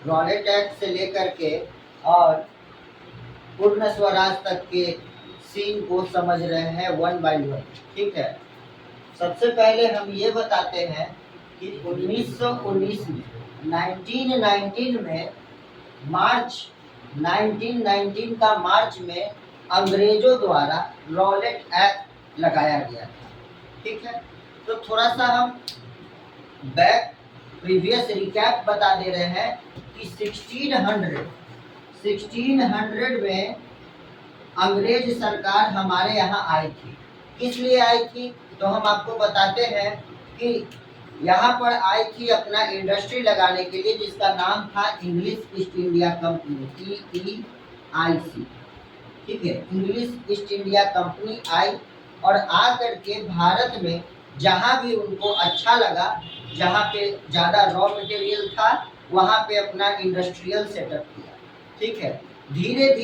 Rowlatt act से लेकर के और पूर्ण स्वराज तक के सीन को समझ रहे हैं वन बाय वन। ठीक है, सबसे पहले हम ये बताते हैं कि 1919 में 1919 में मार्च 1919 का मार्च में अंग्रेजों द्वारा रॉलेट एक्ट लगाया गया था। ठीक है, तो थोड़ा सा हम बैक प्रीवियस रिकैप बता दे रहे हैं कि 1600 में अंग्रेज सरकार हमारे यहाँ आई थी। किस लिए आई थी तो हम आपको बताते हैं कि यहाँ पर आई थी अपना इंडस्ट्री लगाने के लिए, जिसका नाम था English east India company, EEIC। ठीक है, इंग्लिश ईस्ट इंडिया कंपनी आई और आ करके भारत में जहाँ भी उनको अच्छा लगा, जहाँ पे ज़्यादा रॉ मटेरियल था, वहाँ पे अपना इंडस्ट्रियल सेटअप किया। ठीक है, धीरे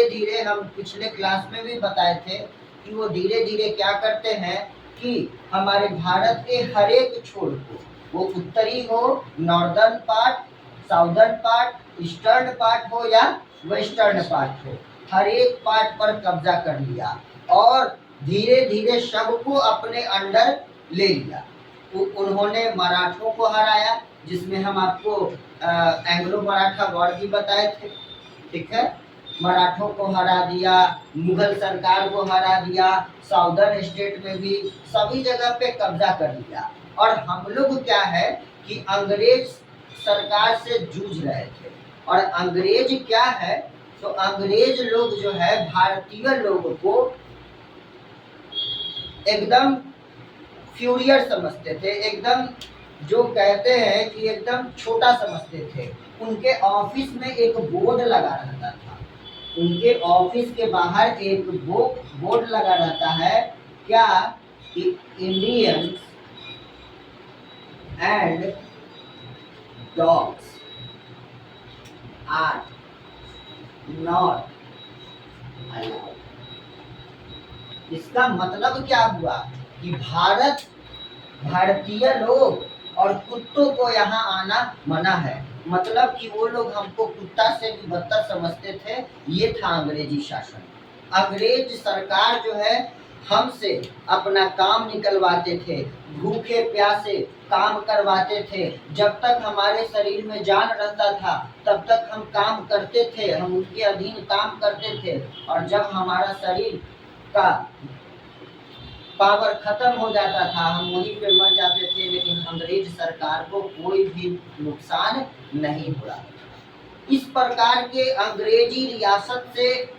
धीरे हम पिछले क्लास में भी बताए थे कि वो धीरे धीरे क्या करते हैं कि हमारे भारत के हर एक छोर को, वो उत्तरी हो, northern part, southern part, eastern part हो या वेस्टर्न पार्ट हो, हर एक पार्ट पर कब्जा कर लिया और धीरे धीरे सबको अपने अंडर ले लिया। उन्होंने मराठों को हराया, जिसमें हम आपको एंग्लो मराठा वॉर भी बताए थे। ठीक है, मराठों को हरा दिया, मुगल सरकार को हरा दिया, साउदर्न स्टेट में भी सभी जगह पे कब्जा कर लिया। और हम लोग क्या है कि अंग्रेज सरकार से जूझ रहे थे। और अंग्रेज क्या है तो अंग्रेज लोग जो है भारतीय लोगों को एकदम फ्यूरियर समझते थे, एकदम जो कहते हैं कि एकदम छोटा समझते थे। उनके ऑफिस में एक बोर्ड लगा रहता था, उनके ऑफिस के बाहर एक बोर्ड लगा रहता है क्या कि Indians and dogs are not allowed. इसका मतलब क्या हुआ कि भारतीय लोग और कुत्तों को यहाँ आना मना है। मतलब कि वो लोग हमको कुत्ता से भी बदतर समझते थे। ये था अंग्रेजी शासन। अंग्रेज सरकार जो है हमसे अपना काम निकलवाते थे, भूखे प्यासे काम करवाते थे। जब तक हमारे शरीर में जान रहता था तब तक हम काम करते थे, हम उनके अधीन काम करते थे। और जब हमारा शरीर का पावर खत्म हो जाता था, हम वहीं पे मर जाते थे, लेकिन अंग्रेज सरकार को कोई भी नुकसान नहीं हुआ। इस प्रकार के अंग्रेजी रियासत से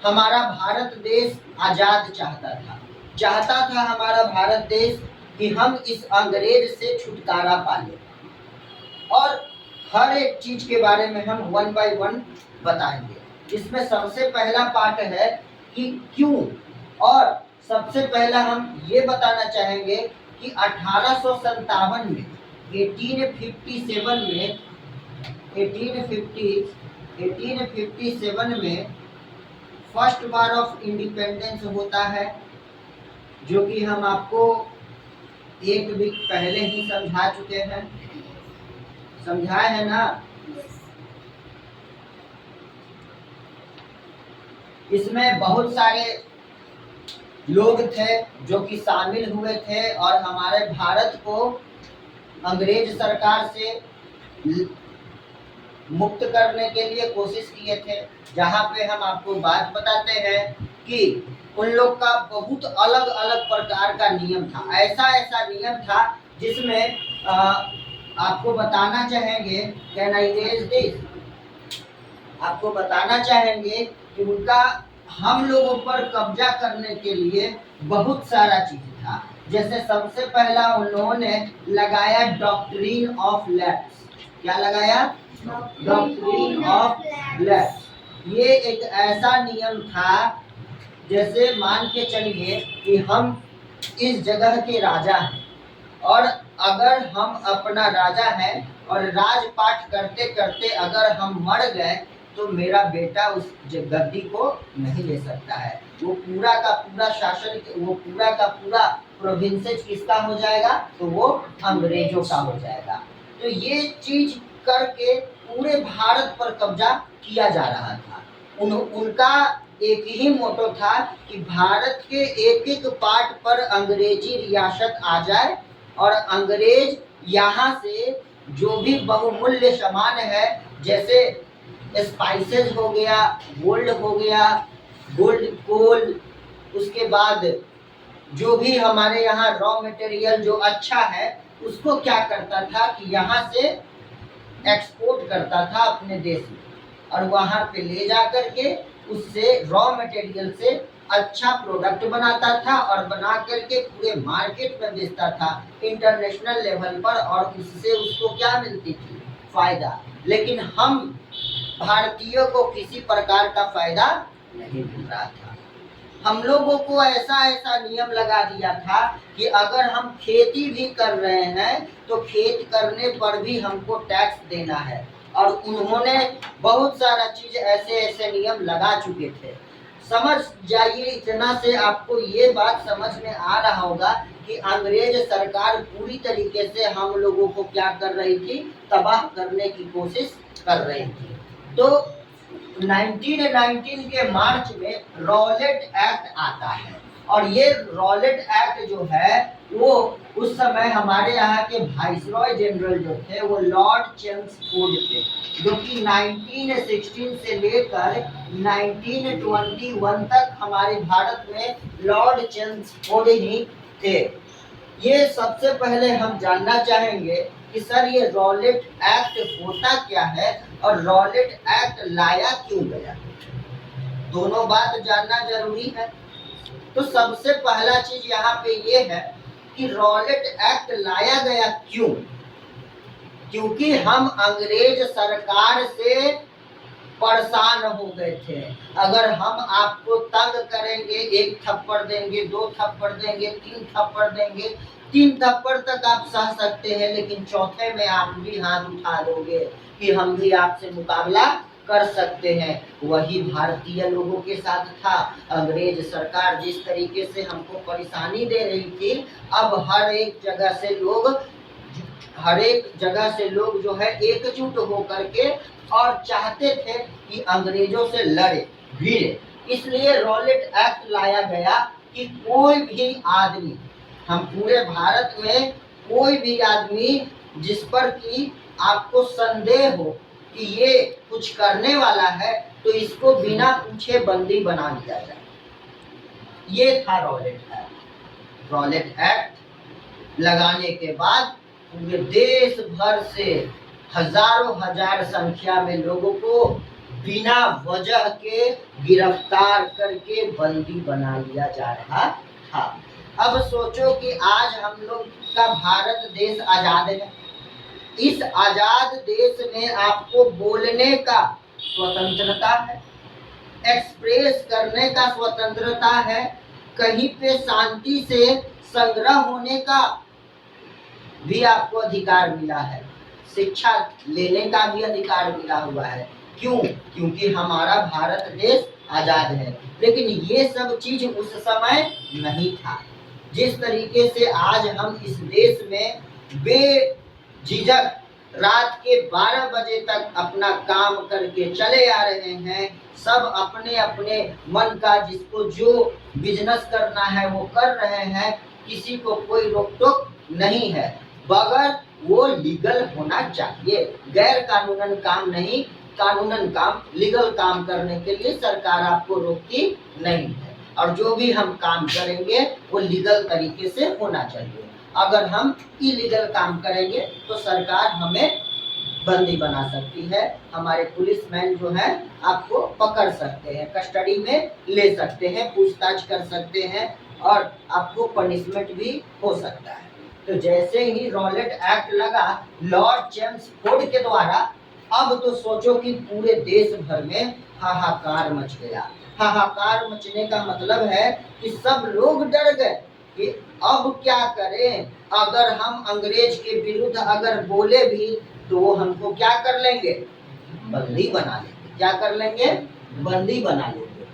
हमारा भारत देश आजाद चाहता था हमारा भारत देश कि हम इस अंग्रेज से छुटकारा पा लें। और हर एक चीज के बारे में हम वन बाय वन बताएंगे। इसमें सबसे पहला पार्ट है कि क्यों, और सबसे पहला हम ये बताना चाहेंगे कि 1857 में 1857 में फर्स्ट वार ऑफ इंडिपेंडेंस होता है, जो कि हम आपको एक वीक पहले ही समझा चुके हैं, समझाए है ना। इसमें बहुत सारे लोग थे जो कि शामिल हुए थे और हमारे भारत को अंग्रेज सरकार से मुक्त करने के लिए कोशिश किए थे। जहाँ पे हम आपको बात बताते हैं कि उन लोग का बहुत अलग अलग प्रकार का नियम था। ऐसा नियम था जिसमें आपको बताना चाहेंगे, कैन आई रेज दिस, आपको बताना चाहेंगे कि उनका हम लोगों पर कब्जा करने के लिए बहुत सारा चीज था। जैसे सबसे पहला उन्होंने लगाया डॉक्ट्रिन ऑफ लैप्स। क्या लगाया? Doctrine of lapse. ये एक ऐसा नियम था, जैसे मान के चलिए कि हम इस जगह के राजा हैं और अगर हम अपना राजा हैं और राजपाट करते करते अगर हम मर गए तो मेरा बेटा उस गद्दी को नहीं ले सकता है। वो पूरा का पूरा शासन, वो पूरा का पूरा प्रोविंसेस किसका हो जाएगा? तो वो अंग्रेजों का हो जाएगा। तो ये चीज करके पूरे भारत पर कब्जा किया जा रहा था। उनका एक ही मोटो था कि भारत के एक एक पार्ट पर अंग्रेजी रियासत आ जाए और अंग्रेज यहाँ से जो भी बहुमूल्य सामान है, जैसे स्पाइसेस हो गया, गोल्ड हो गया, गोल्ड कोल, उसके बाद जो भी हमारे यहाँ रॉ मटेरियल जो अच्छा है उसको क्या करता था कि यहाँ से एक्सपोर्ट करता था अपने देश में, और वहाँ पे ले जा करके उससे रॉ मटेरियल से अच्छा प्रोडक्ट बनाता था और बना करके पूरे मार्केट में बेचता था इंटरनेशनल लेवल पर, और उससे उसको क्या मिलती थी? फायदा। लेकिन हम भारतीयों को किसी प्रकार का फायदा नहीं मिल रहा था। हम लोगों को ऐसा ऐसा नियम लगा दिया था कि अगर हम खेती भी कर रहे हैं तो खेत करने पर भी हमको टैक्स देना है, और उन्होंने बहुत सारा चीज ऐसे ऐसे नियम लगा चुके थे। समझ जाइए, इतना से आपको ये बात समझ में आ रहा होगा कि अंग्रेज सरकार पूरी तरीके से हम लोगों को क्या कर रही थी? तबाह करने की कोशिश कर रही थी। तो 1919 के मार्च में रॉलेट एक्ट आता है, और ये रॉलेट एक्ट जो है वो उस समय हमारे यहाँ के वाइसरॉय जनरल जो थे वो लॉर्ड चेम्सफोर्ड थे, जो कि 1916 से लेकर 1921 तक हमारे भारत में लॉर्ड चेम्सफोर्ड ही थे। ये सबसे पहले हम जानना चाहेंगे कि सर ये रॉलेट एक्ट होता क्या है और रॉलेट एक्ट लाया क्यों गया? दोनों बात जानना जरूरी है। तो सबसे पहला चीज यहाँ पे ये है कि रॉलेट एक्ट लाया गया क्यों? क्योंकि हम अंग्रेज सरकार से परेशान हो गए थे। अगर हम आपको तंग करेंगे, एक थप्पड़ देंगे, दो थप्पड़ देंगे, तीन थप्पड़ देंगे, 3 थप्पड़ तक आप सह सकते हैं, लेकिन चौथे में आप भी हाथ उठा दोगे कि हम भी आपसे मुकाबला कर सकते हैं। वही भारतीय लोगों के साथ था। अंग्रेज सरकार जिस तरीके से हमको परेशानी दे रही थी, अब हर एक जगह से लोग जो है एकजुट होकर के और चाहते थे कि अंग्रेजों से लड़े भिड़े। इसलिए रॉलेट एक्ट लाया गया कि कोई भी आदमी, हम पूरे भारत में कोई भी आदमी जिस पर कि आपको संदेह हो कि ये कुछ करने वाला है, तो इसको बिना पूछे बंदी बना दिया जाए। ये था रॉलेट एक्ट। रॉलेट एक्ट लगाने के बाद पूरे देश भर से हजारों हजार संख्या में लोगों को बिना वजह के गिरफ्तार करके बंदी बना लिया जा रहा था। अब सोचो कि आज हम लोग का भारत देश आजाद है। इस आजाद देश में आपको बोलने का स्वतंत्रता है, एक्सप्रेस करने का स्वतंत्रता है, कहीं पे शांति से संग्रह होने का भी आपको अधिकार मिला है, शिक्षा लेने का भी अधिकार मिला हुआ है। क्यों? क्योंकि हमारा भारत देश आजाद है। लेकिन ये सब चीज उस समय नहीं था। जिस तरीके से आज हम इस देश में बेझिझक रात के 12 बजे तक अपना काम करके चले आ रहे हैं, सब अपने अपने मन का जिसको जो बिजनेस करना है वो कर रहे हैं, किसी को कोई रोक टोक नहीं है, बगैर वो लीगल होना चाहिए। गैर कानूनन काम नहीं, कानूनन काम, लीगल काम करने के लिए सरकार आपको रोकती नहीं है। और जो भी हम काम करेंगे वो लीगल तरीके से होना चाहिए। अगर हम इलीगल काम करेंगे तो सरकार हमें बंदी बना सकती है, हमारे पुलिसमैन जो है आपको पकड़ सकते हैं, कस्टडी में ले सकते हैं, पूछताछ कर सकते हैं और आपको पनिशमेंट भी हो सकता है। तो जैसे ही रॉलेट एक्ट लगा लॉर्ड चेम्सफोर्ड के द्वारा, अब तो सोचो कि पूरे देश भर में हाहाकार मच गया। हाहाकार मचने का मतलब है कि सब लोग डर गए कि अब क्या करें, अगर हम अंग्रेज के विरुद्ध अगर बोले भी तो वो हमको क्या कर लेंगे? बंदी बना लेंगे। क्या कर लेंगे? बंदी बना लेंगे।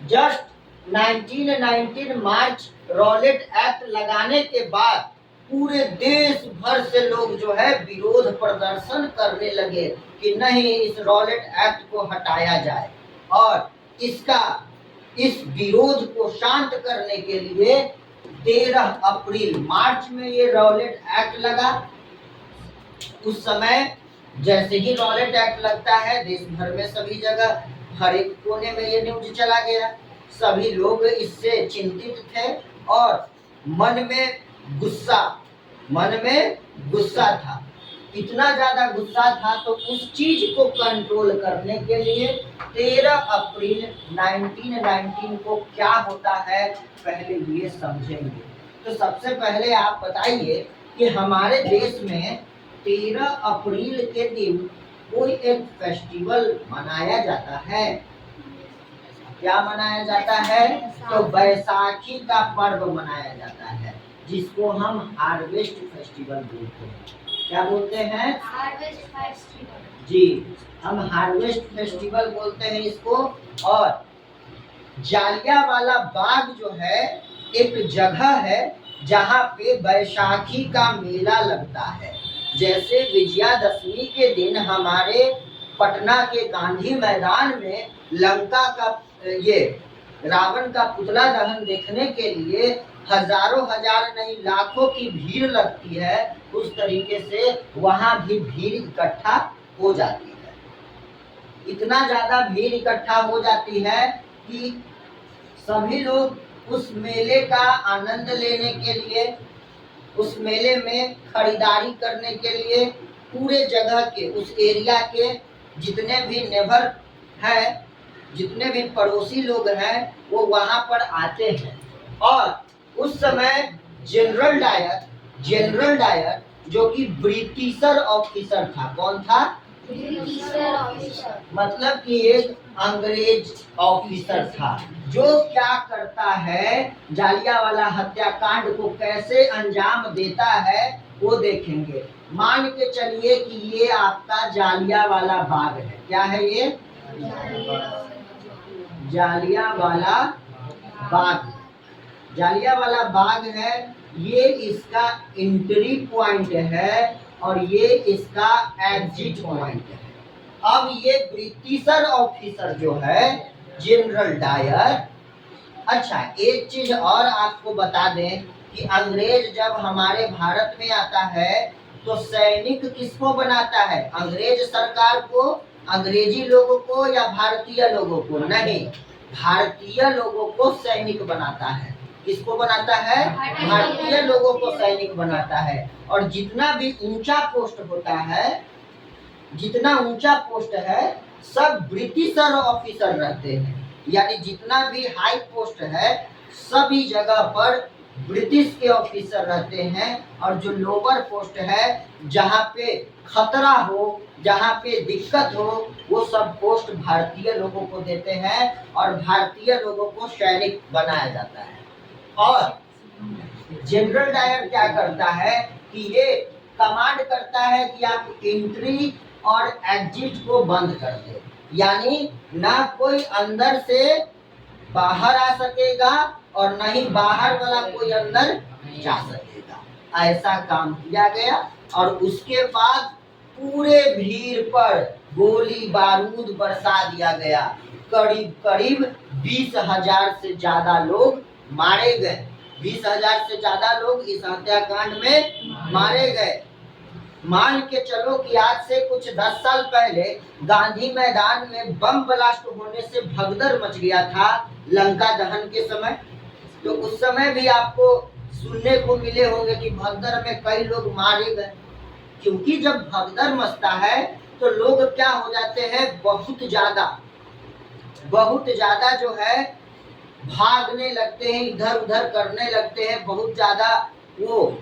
जस्ट 1919 मार्च रॉलेट एक्ट लगाने के बाद पूरे देश भर से लोग जो है विरोध प्रदर्शन करने लगे कि नहीं, इस रॉलेट एक्ट को हटाया जाए। और इस विरोध को शांत करने के लिए 13 अप्रैल मार्च में ये रॉलेट एक्ट लगा। उस समय जैसे ही रॉलेट एक्ट लगता है, देश भर में सभी जगह हर एक कोने में ये न्यूज चला गया। सभी लोग इससे चिंतित थे और मन में गुस्सा था। इतना ज्यादा गुस्सा था तो उस चीज को कंट्रोल करने के लिए 13 अप्रैल 1919 को क्या होता है पहले ये समझेंगे। तो सबसे पहले आप बताइए कि हमारे देश में 13 अप्रैल के दिन कोई एक फेस्टिवल मनाया जाता है। क्या मनाया जाता है? तो बैसाखी का पर्व मनाया जाता है, जिसको हम हार्वेस्ट फेस्टिवल बोलते हैं। क्या बोलते हैं? Harvest festival. जी, हम हार्वेस्ट फेस्टिवल बोलते हैं इसको। और जालियांवाला बाग जो है एक जगह है जहाँ पे बैसाखी का मेला लगता है। जैसे विजयादशमी के दिन हमारे पटना के गांधी मैदान में लंका का ये रावण का पुतला दहन देखने के लिए हजारों हजार नहीं लाखों की भीड़ लगती है, उस तरीके से वहां भी भीड़ इकट्ठा हो जाती है। इतना ज्यादा भीड़ इकट्ठा हो जाती है कि सभी लोग उस मेले का आनंद लेने के लिए, उस मेले में खरीदारी करने के लिए पूरे जगह के, उस एरिया के जितने भी नेबर हैं, जितने भी पड़ोसी लोग हैं, वो वहां पर आते हैं। और उस समय जनरल डायर जो कि ब्रिटिशर ऑफिसर था। कौन था? Britisher officer. मतलब कि एक अंग्रेज ऑफिसर था, जो क्या करता है, जालियांवाला हत्याकांड को कैसे अंजाम देता है वो देखेंगे। मान के चलिए कि ये आपका जालियांवाला बाग है। क्या है ये? जालियांवाला बाग। जालियांवाला बाग है, ये इसका एंट्री पॉइंट है और ये इसका एग्जिट पॉइंट है। अब ये ब्रिटिशर ऑफिसर जो है जनरल डायर। अच्छा, एक चीज और आपको बता दें कि अंग्रेज जब हमारे भारत में आता है तो सैनिक किसको बनाता है? अंग्रेज सरकार को, अंग्रेजी लोगों को या भारतीय लोगों को? नहीं, भारतीय लोगों को सैनिक बनाता है। किसको बनाता है? भारतीय लोगों को सैनिक बनाता है। और जितना भी ऊंचा पोस्ट होता है, जितना ऊंचा पोस्ट है, सब ब्रिटिशर ऑफिसर रहते हैं। यानी जितना भी हाई पोस्ट है, सभी जगह पर ब्रिटिश के ऑफिसर रहते हैं। और जो लोअर पोस्ट है, जहाँ पे खतरा हो, जहाँ पे दिक्कत हो, वो सब पोस्ट भारतीय लोगों को देते हैं और भारतीय लोगों को सैनिक बनाया जाता है। और जनरल डायर क्या करता है कि ये कमांड करता है कि आप एंट्री और एग्जिट को बंद कर दे। यानी ना कोई अंदर से बाहर आ सकेगा और न ही बाहर वाला कोई अंदर जा सकेगा। ऐसा काम किया गया और उसके बाद पूरे भीड़ पर गोली बारूद बरसा दिया गया। करीब 20,000 से ज्यादा लोग मारे गए। 20,000 से ज्यादा लोग इस हत्याकांड में मारे गए। मान के चलो कि आज से कुछ 10 साल पहले गांधी मैदान में बम ब्लास्ट होने से भगदड़ मच गया था लंका दहन के समय। तो उस समय भी आपको सुनने को मिले होंगे कि भगदड़ में कई लोग मारे गए। क्योंकि जब भगदड़ मचता है तो लोग क्या हो जाते हैं, बहुत ज्यादा जो है भागने लगते हैं, इधर उधर करने लगते हैं। बहुत ज्यादा वो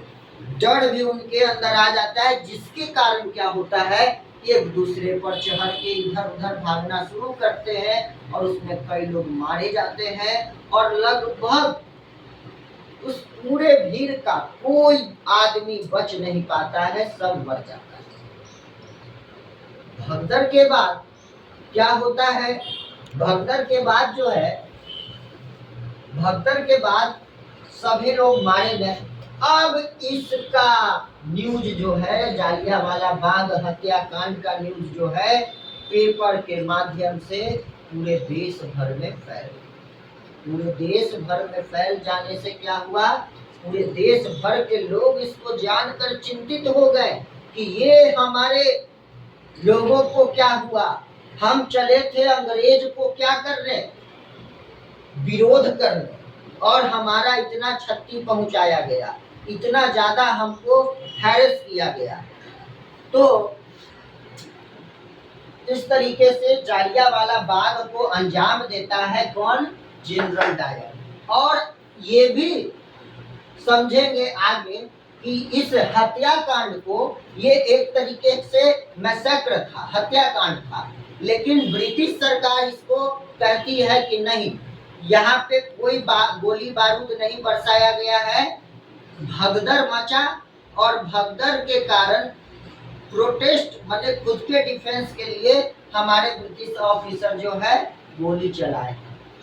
डर भी उनके अंदर आ जाता है, जिसके कारण क्या होता है, एक दूसरे पर चढ़ के इधर उधर भागना शुरू करते हैं और उसमें कई लोग मारे जाते हैं। और लगभग उस पूरे भीड़ का कोई आदमी बच नहीं पाता है, सब मर जाता है। भगदड़ के बाद क्या होता है, भगदड़ के बाद जो है, भगदड़ के बाद सभी लोग मारे गए। अब इसका न्यूज जो है, जालियांवाला बाग हत्याकांड का न्यूज जो है, पेपर के माध्यम से पूरे देश भर में फैल गया। पूरे देश भर में फैल जाने से क्या हुआ, पूरे देश भर के लोग इसको जानकर चिंतित हो गए कि ये हमारे लोगों को क्या हुआ। हम चले थे अंग्रेज को क्या करने, विरोध करने, और हमारा इतना क्षति पहुंचाया गया, इतना ज्यादा हमको हैरेस किया गया। तो इस तरीके से जालियांवाला बाग को अंजाम देता है कौन, जनरल डायर। और ये भी समझेंगे आगे कि इस हत्याकांड को, ये एक तरीके से मैसेक्र था, हत्याकांड था, लेकिन ब्रिटिश सरकार इसको कहती है कि नहीं, यहाँ पे कोई गोली बारूद नहीं बरसाया गया है, भगदड़ मचा, और भगदड़ के कारण प्रोटेस्ट मतलब खुद के डिफेंस के लिए हमारे ब्रिटिश ऑफिसर जो है गोली चलाए।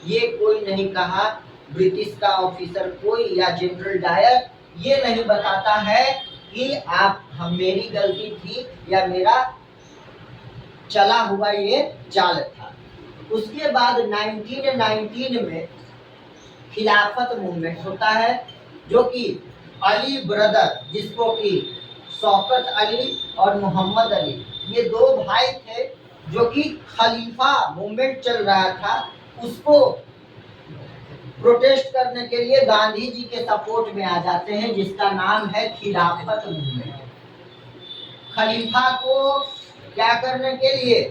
ये कोई नहीं कहा, ब्रिटिश का ऑफिसर कोई या जनरल डायर ये नहीं बताता है कि मेरी गलती थी या मेरा चला हुआ ये चाल था। उसके बाद 1919 में खिलाफत मूवमेंट होता है, जो कि अली ब्रदर, जिसको कि शौकत अली और मोहम्मद अली, ये दो भाई थे जो कि खलीफा मूवमेंट चल रहा था, उसको प्रोटेस्ट करने के लिए गांधी जी के सपोर्ट में आ जाते हैं, जिसका नाम है खिलाफत मूवमेंट। खलीफा को क्या करने के लिए,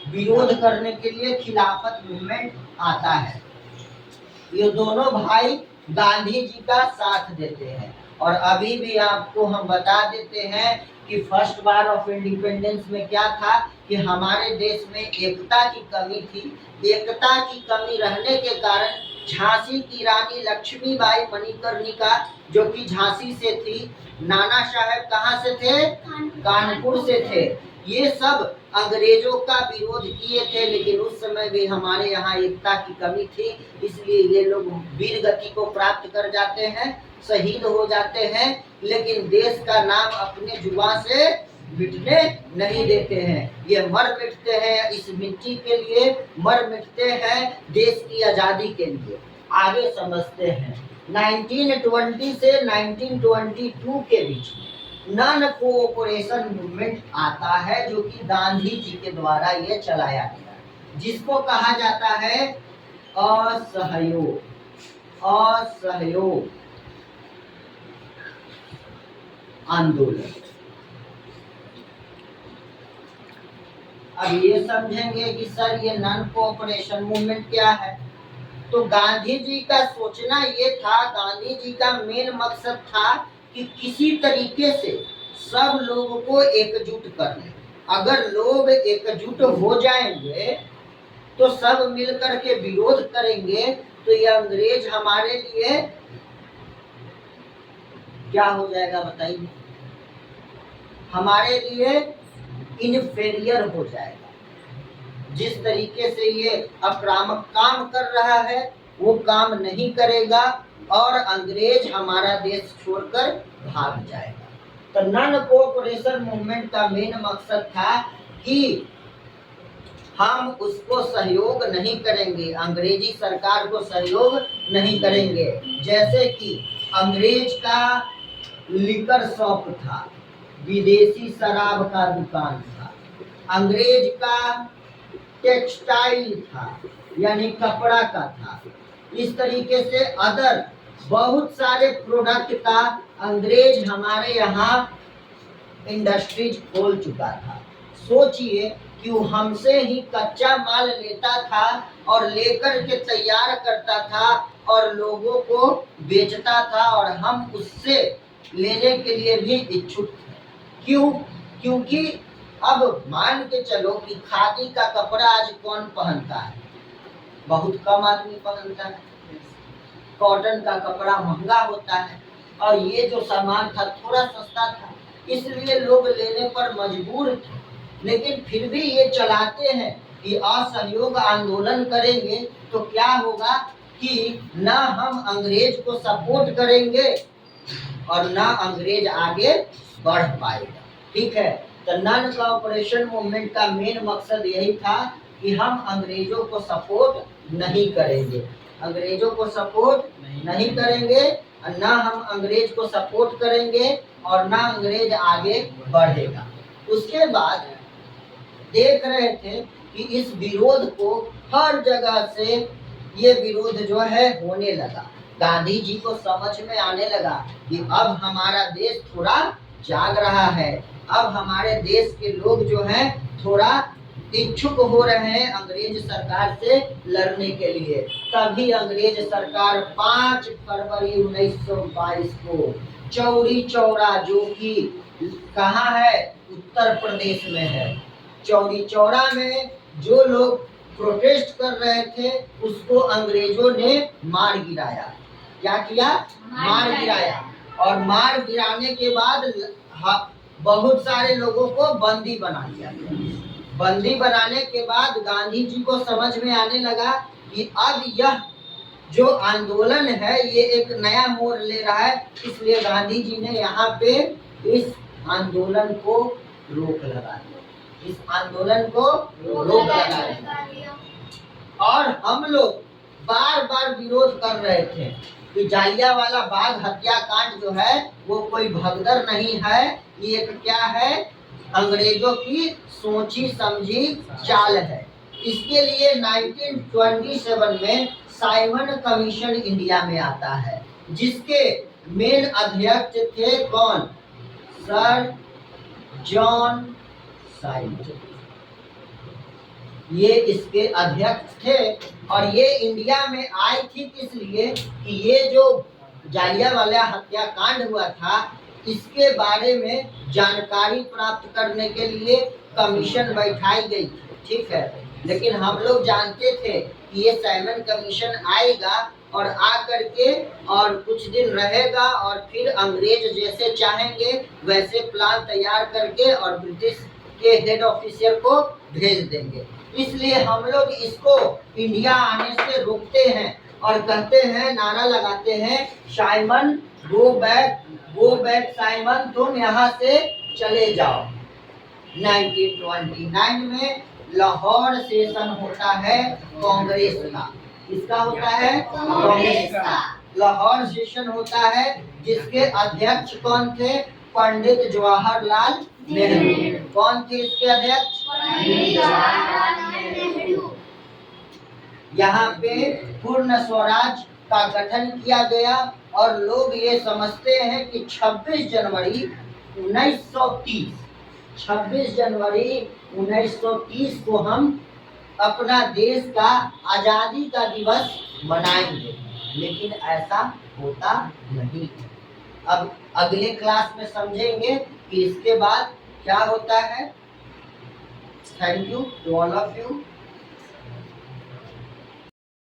विरोध करने के लिए खिलाफत मूवमेंट आता है। ये दोनों भाई गांधी जी का साथ देते हैं। और अभी भी आपको हम बता देते हैं कि फर्स्ट वार ऑफ इंडिपेंडेंस में क्या था कि हमारे देश में एकता की कमी थी। एकता की कमी रहने के कारण झांसी की रानी लक्ष्मीबाई मणिकर्णिका, जो कि झांसी से थी, नाना साहब कहाँ से थे, कानपुर से थे, ये सब अंग्रेजों का विरोध किए थे। लेकिन उस समय भी हमारे यहाँ एकता की कमी थी, इसलिए ये लोग वीर गति को प्राप्त कर जाते हैं, शहीद हो जाते हैं, लेकिन देश का नाम अपने जुबान से मिटने नहीं देते हैं। ये मर मिटते हैं इस मिट्टी के लिए, मर मिटते हैं देश की आजादी के लिए। आगे समझते हैं। 1920 से 1922 के बीच में नॉन कोऑपरेशन मूवमेंट आता है, जो कि गांधी जी के द्वारा ये चलाया गया, जिसको कहा जाता है असहयोग। असहयोग आंदोलन। अब ये समझेंगे कि सर ये नॉन कोऑपरेशन मूवमेंट क्या है। तो गांधी जी का सोचना ये था, गांधी जी का मेन मकसद था कि किसी तरीके से सब लोगों को एकजुट कर लें। अगर लोग एकजुट हो जाएंगे तो सब मिलकर के विरोध करेंगे, तो ये अंग्रेज हमारे लिए क्या हो जाएगा बताइए, हमारे लिए इनफेरियर हो जाएगा। जिस तरीके से ये आक्रामक काम कर रहा है वो काम नहीं करेगा और अंग्रेज हमारा देश छोड़कर भाग जाएगा। तो नॉन कोऑपरेशन मूवमेंट का मेन मकसद था कि हम उसको सहयोग नहीं करेंगे, अंग्रेजी सरकार को सहयोग नहीं करेंगे। जैसे कि अंग्रेज का लिकर शॉप था, विदेशी शराब का दुकान था, अंग्रेज का टेक्सटाइल था यानी कपड़ा का था, इस तरीके से अदर बहुत सारे प्रोडक्ट का अंग्रेज हमारे यहाँ इंडस्ट्रीज खोल चुका था। सोचिए कि वो हमसे ही कच्चा माल लेता था और लेकर के तैयार करता था और लोगों को बेचता था, और हम उससे लेने के लिए भी इच्छुक थे। क्यों? क्योंकि अब मान के चलो कि खादी का कपड़ा आज कौन पहनता है, बहुत कम आदमी पहनता है। कॉटन का कपड़ा महंगा होता है और ये जो सामान था थोड़ा सस्ता था, इसलिए लोग लेने पर मजबूर थे। लेकिन फिर भी ये चलाते हैं कि असहयोग आंदोलन करेंगे तो क्या होगा कि ना हम अंग्रेज को सपोर्ट करेंगे और ना अंग्रेज आगे बढ़ पाएगा। ठीक है, तो नॉन कोऑपरेशन मूवमेंट का मेन मकसद यही था कि हम अंग्रेजों को सपोर्ट नहीं करेंगे, अंग्रेजों को सपोर्ट नहीं करेंगे, और ना हम अंग्रेज को सपोर्ट करेंगे और ना अंग्रेज आगे बढ़ेगा। उसके बाद देख रहे थे कि इस विरोध को हर जगह से ये विरोध जो है होने लगा। गांधी जी को समझ में आने लगा कि अब हमारा देश थोड़ा जाग रहा है, अब हमारे देश के लोग जो हैं थोड़ा इच्छुक हो रहे हैं अंग्रेज सरकार से लड़ने के लिए। तभी अंग्रेज सरकार 5 फरवरी 1922 को चौरी चौरा, जो कि कहाँ है, उत्तर प्रदेश में है, चौरी चौरा में जो लोग प्रोटेस्ट कर रहे थे उसको अंग्रेजों ने मार गिराया। क्या किया? मार गिराया। और मार गिराने के बाद बहुत सारे लोगों को बंदी बना लिया। बंदी बनाने के बाद गांधी जी को समझ में आने लगा कि अब यह जो आंदोलन है ये एक नया मोड़ ले रहा है, इसलिए गांधी जी ने यहाँ पे इस आंदोलन को रोक लगा दिया, इस आंदोलन को रोक लगा दिया। और हम लोग बार बार विरोध कर रहे थे कि जालियांवाला बाग हत्याकांड जो है वो कोई भगदड़ नहीं है, ये एक क्या है, अंग्रेजों की सोची समझी चाल है। इसके लिए 1927 में साइमन कमीशन इंडिया में आता है, जिसके मेन अध्यक्ष थे कौन? सर जॉन साइमन, ये इसके अध्यक्ष थे। और ये इंडिया में आई थी इसलिए कि ये जो जालियांवाला हत्याकांड हुआ था इसके बारे में जानकारी प्राप्त करने के लिए कमीशन बैठाई गई थी। ठीक है, लेकिन हम लोग जानते थे कि ये साइमन कमीशन आएगा और आ करके और कुछ दिन रहेगा और फिर अंग्रेज जैसे चाहेंगे वैसे प्लान तैयार करके और ब्रिटिश के हेड ऑफिसर को भेज देंगे। इसलिए हम लोग इसको इंडिया आने से रोकते हैं और कहते हैं, नारा लगाते हैं, साइमन गो बैक साइमन, तुम यहाँ से चले जाओ। 1929 में लाहौर सेशन होता है कांग्रेस का। किसका होता है? कांग्रेस का। लाहौर सेशन होता है जिसके अध्यक्ष कौन थे? पंडित जवाहरलाल नेहरू। कौन थे इसके अध्यक्ष? पंडित जवाहरलाल नेहरू। यहाँ पे पूर्ण स्वराज का गठन किया गया और लोग ये समझते हैं कि 26 जनवरी 1930 को हम अपना देश का आजादी का दिवस मनाएंगे, लेकिन ऐसा होता नहीं। अब अगले क्लास में समझेंगे कि इसके बाद क्या होता है। Thank you to all of you.